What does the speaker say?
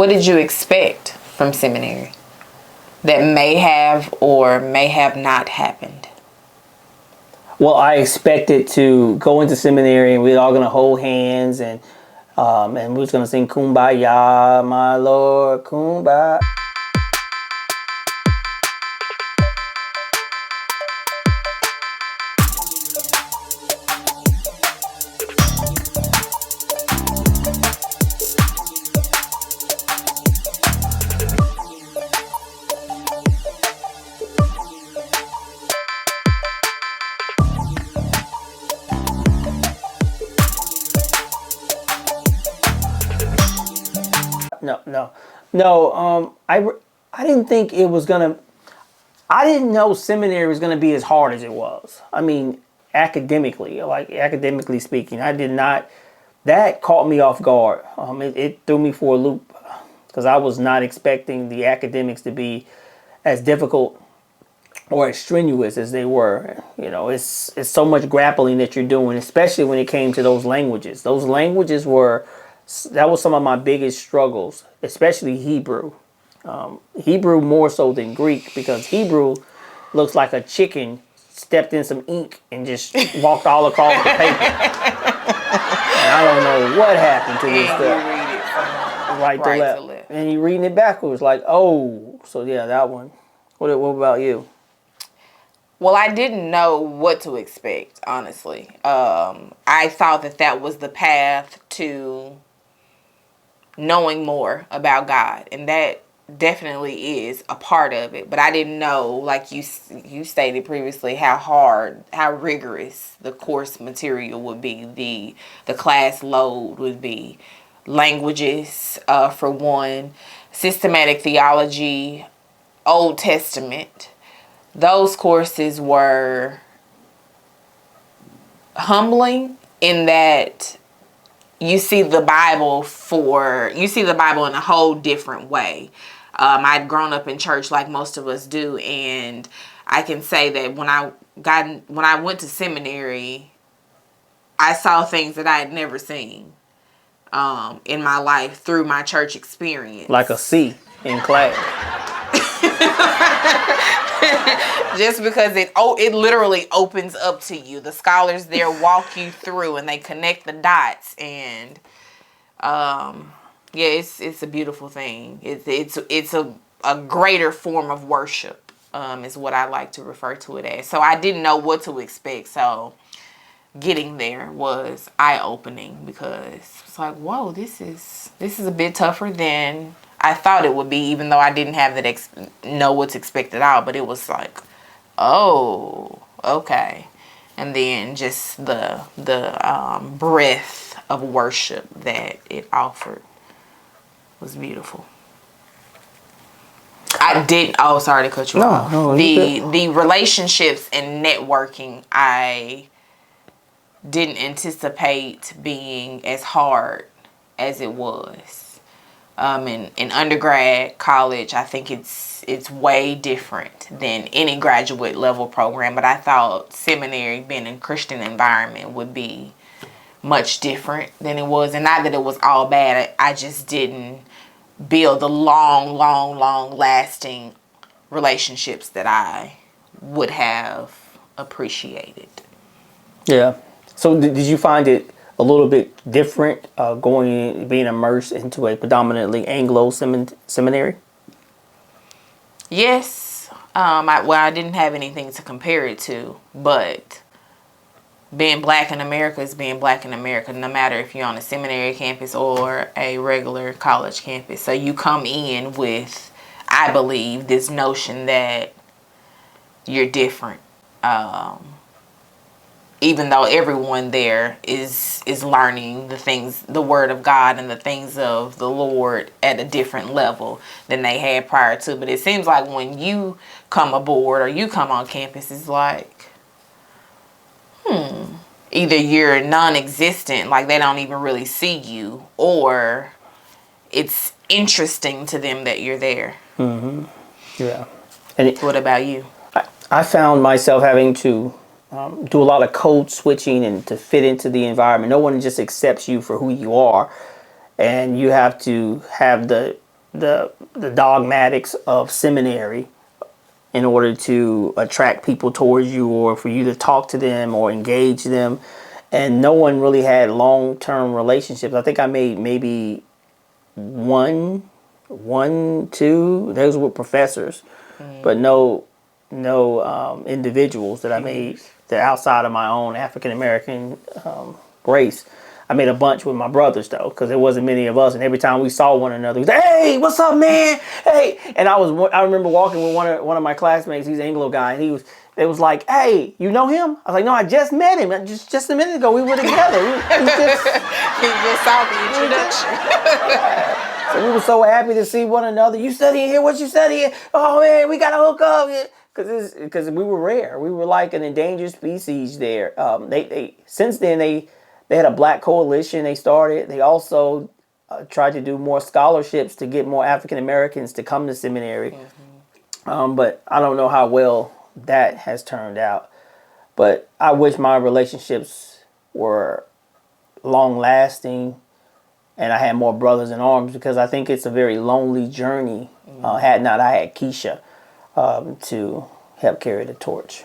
What did you expect from seminary that may have or may have not happened? Well, I expected to go into seminary and we're all gonna hold hands and we was gonna sing "Kumbaya, my Lord, Kumbaya." No. I didn't think it was gonna. I didn't know seminary was gonna be as hard as it was. I mean, academically speaking, I did not. That caught me off guard. It threw me for a loop because I was not expecting the academics to be as difficult or as strenuous as they were. You know, it's so much grappling that you're doing, especially when it came to those languages. Those languages were that was some of my biggest struggles, especially Hebrew. Hebrew more so than Greek because Hebrew looks like a chicken stepped in some ink and just walked all across the paper. And I don't know what happened to this stuff. You read it from Right to left. And you reading it backwards like, oh. So yeah, that one. What about you? Well, I didn't know what to expect, honestly. I thought that was the path to knowing more about God, and that definitely is a part of it. But I didn't know, like you stated previously, how rigorous the course material would be, the class load would be, languages for one, systematic theology, Old Testament. Those courses were humbling in that you see the Bible in a whole different way. I'd grown up in church like most of us do, and I can say that when I went to seminary, I saw things that I had never seen in my life through my church experience. Like a C in class. Just because it literally opens up to you. The scholars there walk you through and they connect the dots, and it's a beautiful thing. It's a greater form of worship, is what I like to refer to it as. So I didn't know what to expect. So getting there was eye-opening because it's like, whoa, this is a bit tougher than I thought it would be, even though I didn't have know what to expect at all. But it was like, oh, okay. And then just the breadth of worship that it offered was beautiful. Sorry to cut you off. No, the relationships and networking, I didn't anticipate being as hard as it was. In undergrad, college, I think it's way different than any graduate level program. But I thought seminary, being in a Christian environment, would be much different than it was. And not that it was all bad. I just didn't build the long lasting relationships that I would have appreciated. Yeah. So did you find it a little bit different being immersed into a predominantly Anglo seminary? Yes. I didn't have anything to compare it to, but being black in America is being black in America, no matter if you're on a seminary campus or a regular college campus. So you come in with, I believe, this notion that you're different. Even though everyone there is learning the word of God and the things of the Lord at a different level than they had prior to. But it seems like when you come aboard or you come on campus, it's like, either you're non-existent, like they don't even really see you, or it's interesting to them that you're there. Mm-hmm. Yeah. What about you? I found myself having to do a lot of code switching and to fit into the environment. No one just accepts you for who you are, and you have to have the the dogmatics of seminary in order to attract people towards you or for you to talk to them or engage them. And no one really had long-term relationships. I think I made maybe two. Those were professors, but no individuals that I made that outside of my own African American race. I made a bunch with my brothers though, because there wasn't many of us, and every time we saw one another, we was like, "Hey, what's up, man? Hey!" And I remember walking with one of my classmates. He's an Anglo guy, and it was like, "Hey, you know him?" I was like, "No, I just met him. Just a minute ago, we were together." He just saw the introduction. So we were so happy to see one another. You studying here? What you studying? Oh man, we gotta hook up. Because we were rare. We were like an endangered species there. They since then they had a black coalition they started. They also tried to do more scholarships to get more African Americans to come to seminary. But I don't know how well that has turned out. But I wish my relationships were long lasting and I had more brothers in arms, because I think it's a very lonely journey. Had not I had Keisha to help carry the torch.